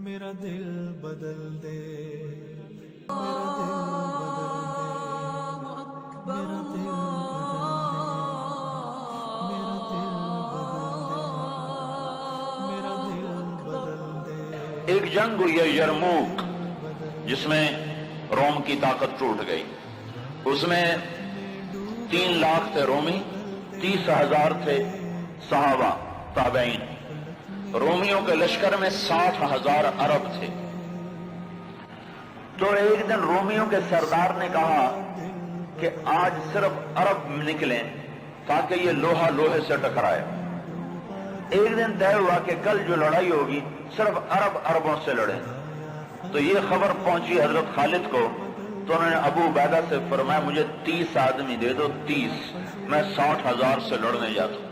میرا دل بدل دے، میرا دل بدل دے، میرا دل بدل دے، میرا دل بدل دے، میرا دل بدل دے۔ ایک جنگ ہوئی ہے یرموک، جس میں روم کی طاقت ٹوٹ گئی۔ اس میں 3 لاکھ تھے رومی، 30,000 تھے صحابہ تابعین۔ رومیوں کے لشکر میں 60,000 عرب تھے۔ تو ایک دن رومیوں کے سردار نے کہا کہ آج صرف عرب نکلیں تاکہ یہ لوہا لوہے سے ٹکرائے۔ ایک دن طے ہوا کہ کل جو لڑائی ہوگی صرف عربوں سے لڑیں۔ تو یہ خبر پہنچی حضرت خالد کو، تو انہوں نے ابو عبیدہ سے فرمایا مجھے 30 آدمی دے دو، 30، میں 60,000 سے لڑنے جاتا ہوں۔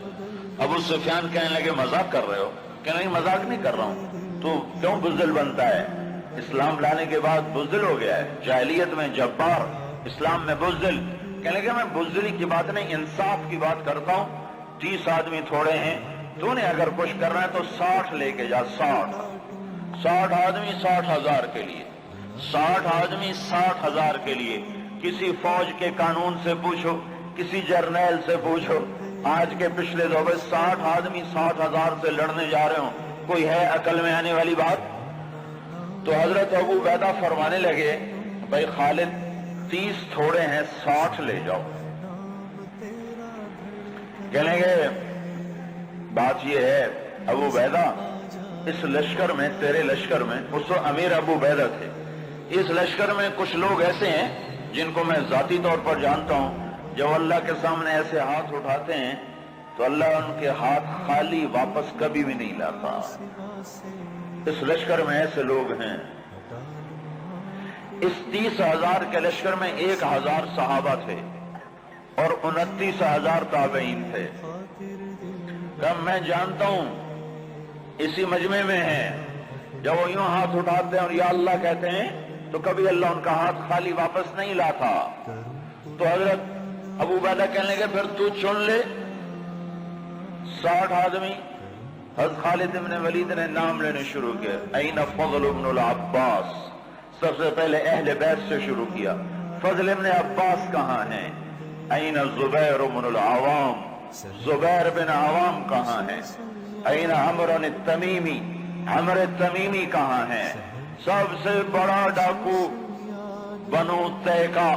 ابو سفیان کہنے لگے مذاق کر رہے ہو؟ کہ نہیں مذاق نہیں کر رہا ہوں، تو کیوں بزدل بنتا ہے؟ اسلام لانے کے بعد بزدل ہو گیا ہے، جاہلیت میں جبار، اسلام میں بزدل۔ کہنے لگے میں بزدلی کی بات نہیں، انصاف کی بات کرتا ہوں۔ 30 آدمی تھوڑے ہیں، تو نے اگر کچھ کرنا ہے تو 60 لے کے جا، 60 آدمی 60,000 کے لیے، 60 آدمی 60,000 کے لیے۔ کسی فوج کے قانون سے پوچھو، کسی جرنیل سے پوچھو، آج کے پچھلے دور میں 60 آدمی 60,000 سے لڑنے جا رہے ہوں، کوئی ہے عقل میں آنے والی بات؟ تو حضرت ابو عبیدہ فرمانے لگے بھائی خالد 30 تھوڑے ہیں، 60 لے جاؤ۔ کہنے لگے بات یہ ہے ابو عبیدہ، اس لشکر میں، تیرے لشکر میں، اس تو امیر ابو عبیدہ تھے، اس لشکر میں کچھ لوگ ایسے ہیں جن کو میں ذاتی طور پر جانتا ہوں، جب اللہ کے سامنے ایسے ہاتھ اٹھاتے ہیں تو اللہ ان کے ہاتھ خالی واپس کبھی بھی نہیں لاتا۔ اس لشکر میں ایسے لوگ ہیں۔ اس 30,000 کے لشکر میں 1,000 صحابہ تھے اور 29,000 تابعین تھے۔ کہ میں جانتا ہوں اسی مجمع میں ہیں، جب وہ یوں ہاتھ اٹھاتے ہیں اور یا اللہ کہتے ہیں تو کبھی اللہ ان کا ہاتھ خالی واپس نہیں لاتا۔ تو حضرت ابو عبیدہ کہنے لگے پھر تو چن لے 60 آدمی۔ حضرت خالد بن ولید نے نام لینے شروع کیا، این فضل بن العباس، سب سے پہلے اہل بیت سے شروع کیا، فضل بن عباس کہاں ہیں؟ این زبیر بن العوام، زبیر بن عوام کہاں ہیں؟ این عمرو التمیمی، عمرو التمیمی کہاں ہیں؟ سب سے بڑا ڈاکو بنو تیکا،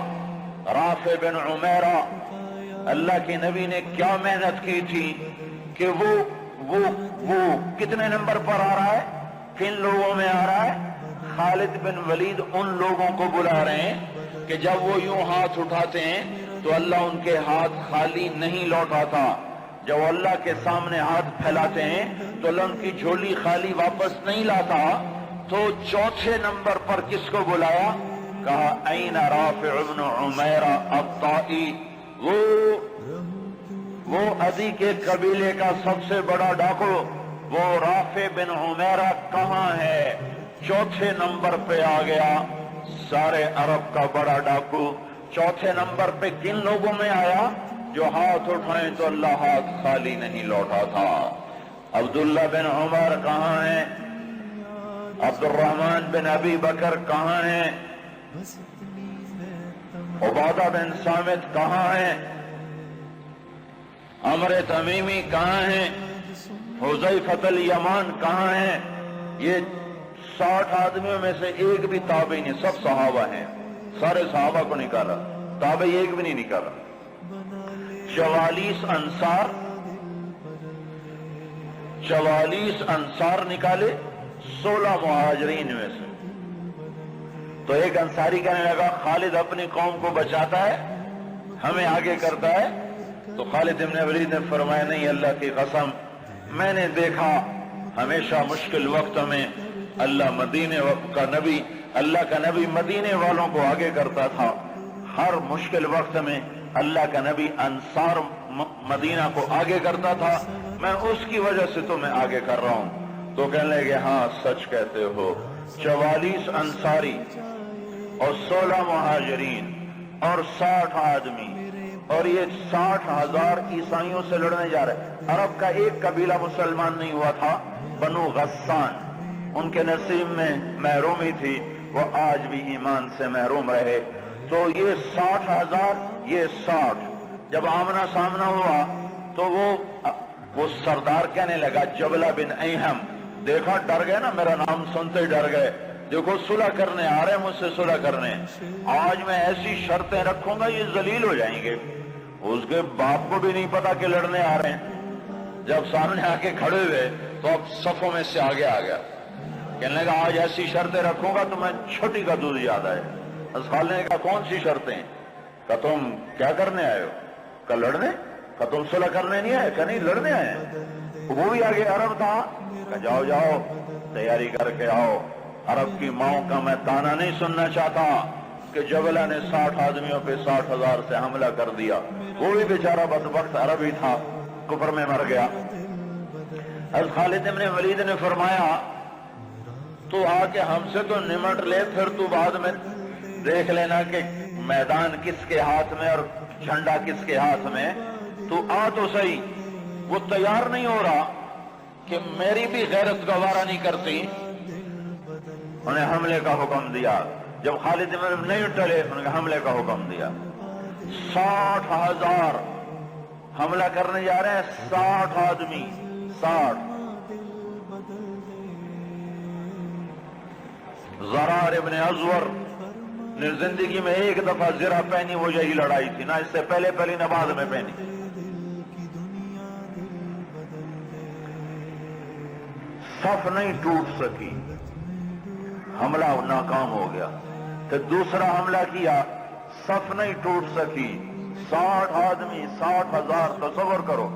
رافع بن عمیرہ۔ اللہ کے نبی نے کیا محنت کی تھی کہ وہ کتنے نمبر پر آ رہا ہے، کن لوگوں میں آ رہا ہے؟ خالد بن ولید ان لوگوں کو بلا رہے ہیں کہ جب وہ یوں ہاتھ اٹھاتے ہیں تو اللہ ان کے ہاتھ خالی نہیں لوٹاتا، جب اللہ کے سامنے ہاتھ پھیلاتے ہیں تو اللہ ان کی جھولی خالی واپس نہیں لاتا۔ تو چوتھے نمبر پر کس کو بلایا؟ کہا این رافع بن عمیرہ الطائی، وہ عدی کے قبیلے کا سب سے بڑا ڈاکو، وہ رافع بن عمیرہ کہاں ہے؟ چوتھے نمبر پہ آ گیا، سارے عرب کا بڑا ڈاکو۔ چوتھے نمبر پہ کن لوگوں میں آیا؟ جو ہاتھ اٹھائیں تو اللہ ہاتھ خالی نہیں لوٹا تھا۔ عبداللہ بن عمر کہاں ہیں؟ عبد الرحمن بن ابی بکر کہاں ہیں؟ عبادہ بن صامت کہاں ہیں؟ عمرو تمیمی کہاں ہیں؟ حذیفہ الیمان کہاں ہیں؟ یہ 60 آدمیوں میں سے ایک بھی تابعی نہیں، سب صحابہ ہیں، سارے صحابہ کو نکالا، تابعی ایک بھی نہیں نکالا۔ 44 انصار نکالے 16 مہاجرین میں سے۔ تو ایک انصاری کہنے لگا خالد اپنی قوم کو بچاتا ہے، ہمیں آگے کرتا ہے۔ تو خالد بن ولید نے فرمایا نہیں، اللہ کی قسم میں نے دیکھا ہمیشہ مشکل وقت میں اللہ کا نبی مدینے والوں کو آگے کرتا تھا، ہر مشکل وقت میں اللہ کا نبی انصار مدینہ کو آگے کرتا تھا، میں اس کی وجہ سے تمہیں آگے کر رہا ہوں۔ تو کہنے لگے ہاں سچ کہتے ہو۔ 44 انصاری اور 16 مہاجرین اور 60 آدمی، اور یہ 60,000 عیسائیوں سے لڑنے جا رہے۔ عرب کا ایک قبیلہ مسلمان نہیں ہوا تھا، بنو غسان، ان کے نصیب میں محرومی تھی، وہ آج بھی ایمان سے محروم رہے۔ تو یہ 60,000، یہ 60 جب آمنا سامنا ہوا تو وہ سردار کہنے لگا جبلہ بن ایہم، دیکھا ڈر گئے نا، میرا نام سنتے ہی ڈر گئے، دیکھو صلح کرنے آ رہے ہیں مجھ سے، صلح کرنے، آج میں ایسی شرطیں رکھوں گا یہ ذلیل ہو جائیں گے۔ اس کے باپ کو بھی نہیں پتا کہ لڑنے آ رہے ہیں، جب سامنے آ کے کھڑے ہوئے تو اب صفوں میں سے آگے آ گیا، کہنے لگا آج ایسی شرطیں رکھوں گا تو میں چھوٹی کا دودھ یاد آئے۔ اسخال نے کہا کون سی شرطیں؟ کہ تم کیا کرنے آئے ہو؟ کہ لڑنے؟ کہ تم صلح کرنے نہیں آئے؟ کہ نہیں لڑنے آئے ہیں۔ وہ بھی آگے عرب تھا، کہ جاؤ جاؤ تیاری کر کے آؤ، عرب کی ماؤں کا میں تانا نہیں سننا چاہتا کہ جبلہ نے 60 آدمیوں پہ 60,000 سے حملہ کر دیا، وہ بھی بیچارہ بدبخت عربی تھا، کفر میں مر گیا۔ از خالد ابن ولید نے فرمایا تو آ کے ہم سے تو نمٹ لے، پھر تو بعد میں دیکھ لینا کہ میدان کس کے ہاتھ میں اور جھنڈا کس کے ہاتھ میں، تو آ تو صحیح۔ وہ تیار نہیں ہو رہا کہ میری بھی غیرت گوارا نہیں کرتی، انہیں حملے کا حکم دیا۔ جب خالد ابن نہیں ٹلے انہیں حملے کا حکم دیا۔ 60,000 حملہ کرنے جا رہے ہیں، 60 آدمی، 60۔ زرار ابن ازور نے زندگی میں ایک دفعہ زرہ پہنی، وہ یہی لڑائی تھی، نہ اس سے پہلے پہلی نہ بعد میں پہنی۔ صف نہیں ٹوٹ سکی، حملہ ناکام ہو گیا۔ پھر دوسرا حملہ کیا، صف نہیں ٹوٹ سکی، 60 آدمی، 60,000، تصور کرو۔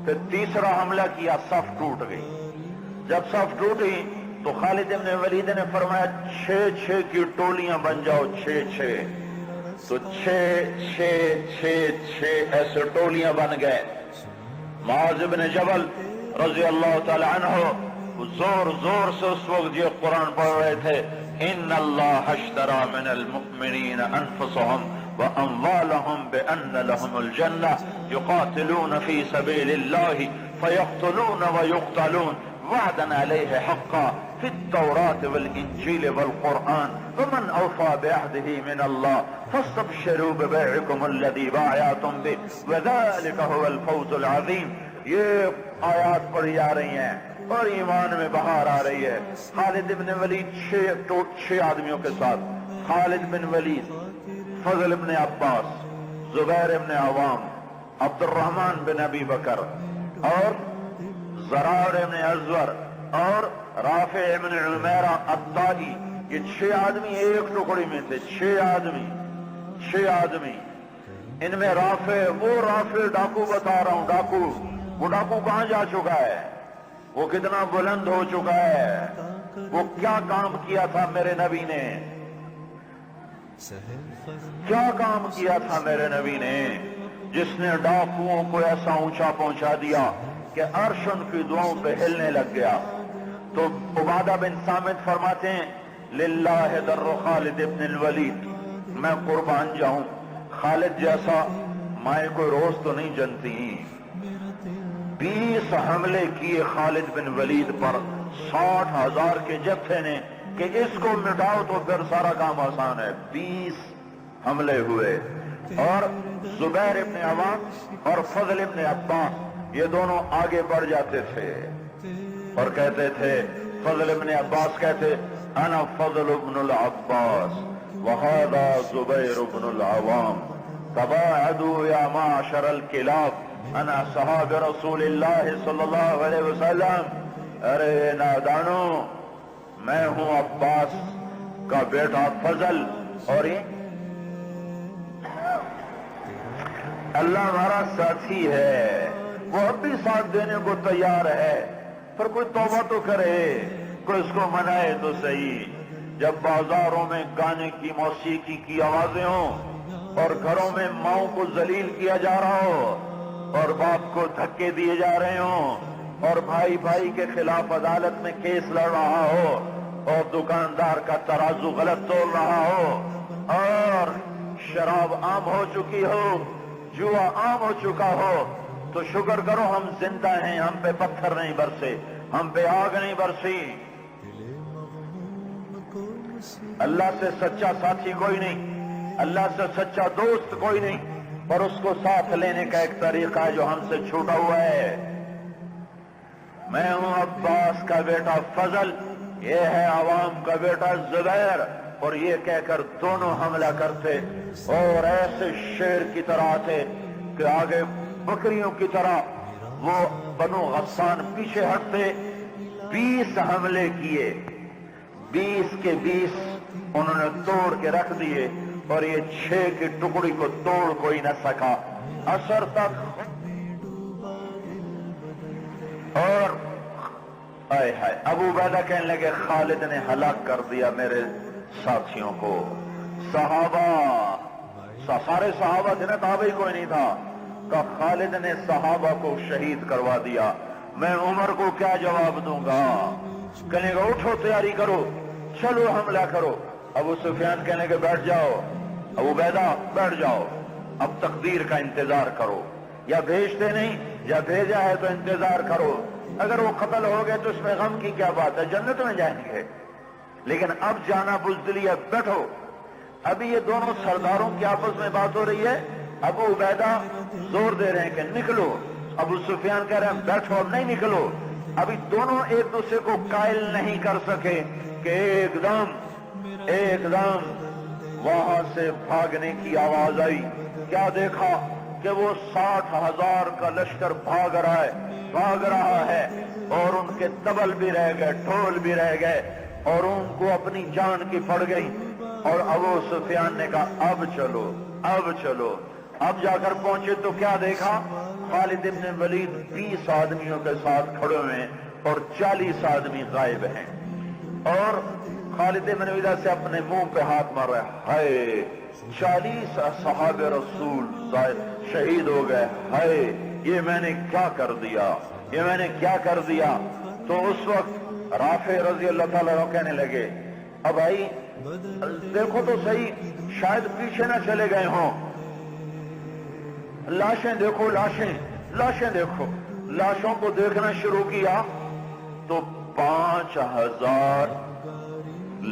پھر تیسرا حملہ کیا، صف ٹوٹ گئی۔ جب صف ٹوٹی تو خالد ابن ولید نے فرمایا 6 کی ٹولیاں بن جاؤ، 6 تو 6 ایسے ٹولیاں بن گئے۔ معاذ بن جبل رضی اللہ تعالی عنہ زور زور سے اس وقت یہ قرآن پڑھ رہے تھے، ان اللہ اشترى من المؤمنین انفسهم واموالهم بان لهم الجنہ یقاتلون فی سبیل اللہ فیقتلون ویقتلون وعدا علیہ حقا فی التوراة والانجیل والقرآن ومن اوفى بعهده من اللہ فاستبشروا ببیعکم الذی بايعتم به وذلك هو الفوز العظیم۔ یہ آیات پڑھی جا رہی ہیں اور ایمان میں بہار آ رہی ہے۔ خالد بن ولید 6 آدمیوں کے ساتھ، خالد بن ولید، فضل بن عباس، زبیر بن عوام، عبد الرحمن بن ابی بکر اور زرار بن ازور اور رافع بن عمیرہ الطائی، یہ 6 آدمی ایک ٹکڑی میں تھے، 6 آدمی۔ ان میں رافع، وہ رافع ڈاکو بتا رہا ہوں، ڈاکو، وہ ڈاکو کہاں جا چکا ہے، وہ کتنا بلند ہو چکا ہے، وہ کیا کام کیا تھا میرے نبی نے، کیا کام کیا تھا میرے نبی نے، جس نے ڈاکوؤں کو ایسا اونچا پہنچا دیا کہ عرش ان کی دعاؤں پہ ہلنے لگ گیا۔ تو عبادہ بن صامت فرماتے ہیں للہ در خالد ابن الولید، میں قربان جاؤں، خالد جیسا مائیں کوئی روز تو نہیں جنتی۔ 20 حملے کیے خالد بن ولید پر 60,000 کے جتھے نے کہ اس کو مٹاؤ تو پھر سارا کام آسان ہے۔ 20 حملے ہوئے اور زبیر ابن عوام اور فضل ابن عباس یہ دونوں آگے بڑھ جاتے تھے اور کہتے تھے، فضل ابن عباس کہتے انا فضل ابن العباس وهذا زبیر ابن العوام تباعدوا یا معشر الکلاب انا صحاب رسول اللہ صلی اللہ علیہ وسلم۔ ارے نادانو، میں ہوں عباس کا بیٹا فضل اور اللہ ہمارا ساتھی ہے، وہ اب بھی ساتھ دینے کو تیار ہے، پر کوئی توبہ تو کرے، کوئی اس کو منائے تو صحیح۔ جب بازاروں میں گانے کی، موسیقی کی آوازیں ہوں اور گھروں میں ماؤں کو ذلیل کیا جا رہا ہو اور باپ کو دھکے دیے جا رہے ہوں اور بھائی بھائی کے خلاف عدالت میں کیس لڑ رہا ہو اور دکاندار کا ترازو غلط تول رہا ہو اور شراب عام ہو چکی ہو، جوا عام ہو چکا ہو، تو شکر کرو ہم زندہ ہیں، ہم پہ پتھر نہیں برسے، ہم پہ آگ نہیں برسی۔ اللہ سے سچا ساتھی کوئی نہیں، اللہ سے سچا دوست کوئی نہیں، پر اس کو ساتھ لینے کا ایک طریقہ ہے جو ہم سے چھوٹا ہوا ہے۔ میں ہوں عباس کا بیٹا فضل، یہ ہے عوام کا بیٹا زبیر، اور یہ کہہ کر دونوں حملہ کرتے اور ایسے شیر کی طرح تھے کہ آگے بکریوں کی طرح وہ بنو غسان پیچھے ہٹتے۔ 20 حملے کیے، 20 کے 20 انہوں نے توڑ کے رکھ دیے، اور یہ 6 کی ٹکڑی کو توڑ کوئی نہ سکا عصر تک۔ اور آئے ہائے، ابو عبیدہ کہنے لگے خالد نے ہلاک کر دیا میرے ساتھیوں کو۔ صحابہ، سارے صحابہ تھے نا، تابعی کوئی نہیں تھا، کہ خالد نے صحابہ کو شہید کروا دیا، میں عمر کو کیا جواب دوں گا؟ کہنے گا اٹھو تیاری کرو، چلو حملہ کرو۔ ابو سفیان کہنے کے بیٹھ جاؤ، ابو عبیدہ بیٹھ جاؤ، اب تقدیر کا انتظار کرو، یا بھیجتے نہیں یا بھیجا ہے تو انتظار کرو، اگر وہ قتل ہو گئے تو اس میں غم کی کیا بات ہے، جنت میں جائیں گے، لیکن اب جانا بزدلی ہے، بیٹھو۔ ابھی یہ دونوں سرداروں کی آپس میں بات ہو رہی ہے، ابو عبیدہ زور دے رہے ہیں کہ نکلو، ابو سفیان کہہ رہے ہیں بیٹھو، اب نہیں نکلو۔ ابھی دونوں ایک دوسرے کو قائل نہیں کر سکے کہ ایک دم وہاں سے بھاگنے کی آواز آئی۔ کیا دیکھا کہ وہ 60,000 کا لشکر بھاگ رہا ہے، اور ان کے طبل بھی رہ گئے، ڈھول بھی رہ گئے، اور ان کو اپنی جان کی پڑ گئی۔ اور ابو سفیان نے کہا اب چلو۔ اب جا کر پہنچے تو کیا دیکھا؟ خالد بن ولید 20 آدمیوں کے ساتھ کھڑے ہوئے ہیں اور 40 آدمی غائب ہیں، اور خالد بن ولید سے اپنے منہ پہ ہاتھ مار رہا ہے، ہائے 40 صحاب رسول شہید ہو گئے، ہائے یہ میں نے کیا کر دیا۔ تو اس وقت رافع رضی اللہ تعالیٰ عنہ کہنے لگے اب بھائی دیکھو تو صحیح، شاید پیچھے نہ چلے گئے ہوں، لاشیں دیکھو، لاشیں دیکھو۔ لاشوں کو دیکھنا شروع کیا تو 5,000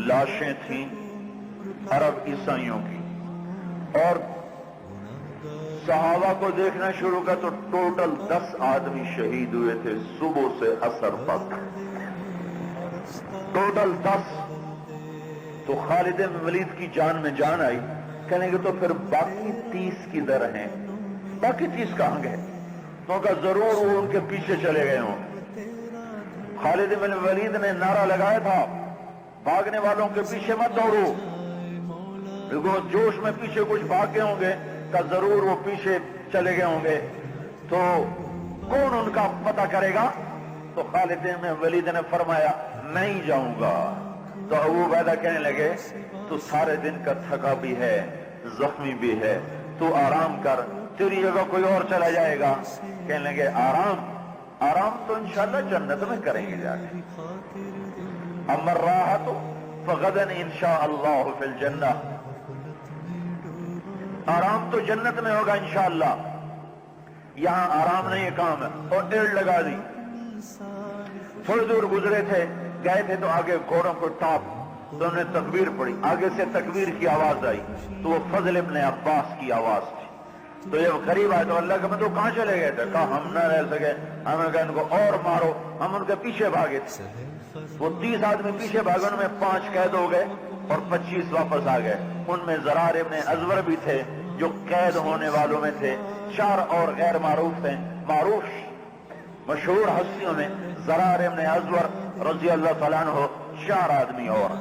لاشیں تھیں عرب عیسائیوں کی، اور صحابہ کو دیکھنا شروع کیا تو ٹوٹل 10 آدمی شہید ہوئے تھے صبح سے عصر تک، ٹوٹل 10۔ تو خالد بن ولید کی جان میں جان آئی، کہنے گے تو پھر باقی 30 کدھر ہیں، باقی 30 کہاں گئے؟ تو کہا ضرور وہ ان کے پیچھے چلے گئے ہوں۔ خالد بن ولید نے نعرہ لگایا تھا بھاگنے والوں کے پیچھے مت دوڑو، دیکھو جوش میں پیچھے کچھ بھاگ گئے ہوں گے، کہ ضرور وہ پیچھے چلے گئے ہوں گے، تو کون ان کا پتہ کرے گا؟ تو خالد بن ولید نے فرمایا میں ہی جاؤں گا۔ تو ابو عبیدہ کہنے لگے تو سارے دن کا تھکا بھی ہے، زخمی بھی ہے، تو آرام کر، تیری جگہ کوئی اور چلا جائے گا۔ کہنے لگے آرام تو انشاءاللہ جنت میں کریں گے جا کے، اما الراحۃ فغدا انشاء اللہ فی الجنہ، آرام تو جنت میں ہوگا انشاءاللہ، یہاں آرام نہیں کام ہے۔ اور ڈیڑھ لگا دی، تھوڑی دور گزرے تھے، گئے تھے تو آگے گھوڑوں کو ٹاپ، تو انہوں نے تکبیر پڑھی، آگے سے تکبیر کی آواز آئی تو وہ فضل ابن عباس کی آواز تھی۔ تو جب قریب آئے تو اللہ کے بندو کہاں چلے گئے تھے؟ کہا ہم نہ رہ سکے، ہم نے کہا ان کو اور مارو، ہم ان کے پیچھے بھاگے تھے۔ وہ 30 آدمی پیچھے بھاگے، ان میں 5 قید ہو گئے اور 25 واپس آ گئے۔ ان میں زرار ابن ازور بھی تھے جو قید ہونے والوں میں تھے، 4 اور غیر معروف تھے، معروف مشہور ہستیوں میں زرار ابن ازور رضی اللہ تعالیٰ عنہ، 4 آدمی اور۔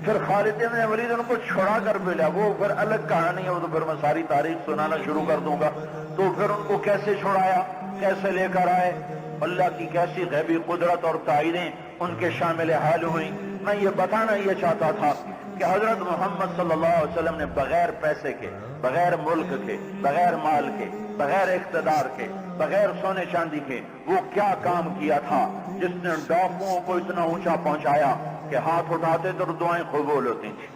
پھر خالد بن ولید ان کو چھڑا کر ملا، وہ پھر الگ کہانی ہے، وہ تو پھر میں ساری تاریخ سنانا شروع کر دوں گا۔ تو پھر ان کو کیسے چھڑایا، کیسے لے کر آئے، اللہ کی کیسی غیبی قدرت اور تائیدیں ان کے شامل حال ہوئیں۔ میں یہ بتانا یہ چاہتا تھا کہ حضرت محمد صلی اللہ علیہ وسلم نے بغیر پیسے کے، بغیر ملک کے، بغیر مال کے، بغیر اقتدار کے، بغیر سونے چاندی کے وہ کیا کام کیا تھا جس نے ڈاکوؤں کو اتنا اونچا پہنچایا کہ ہاتھ اٹھاتے تو دعائیں قبول ہوتی تھیں۔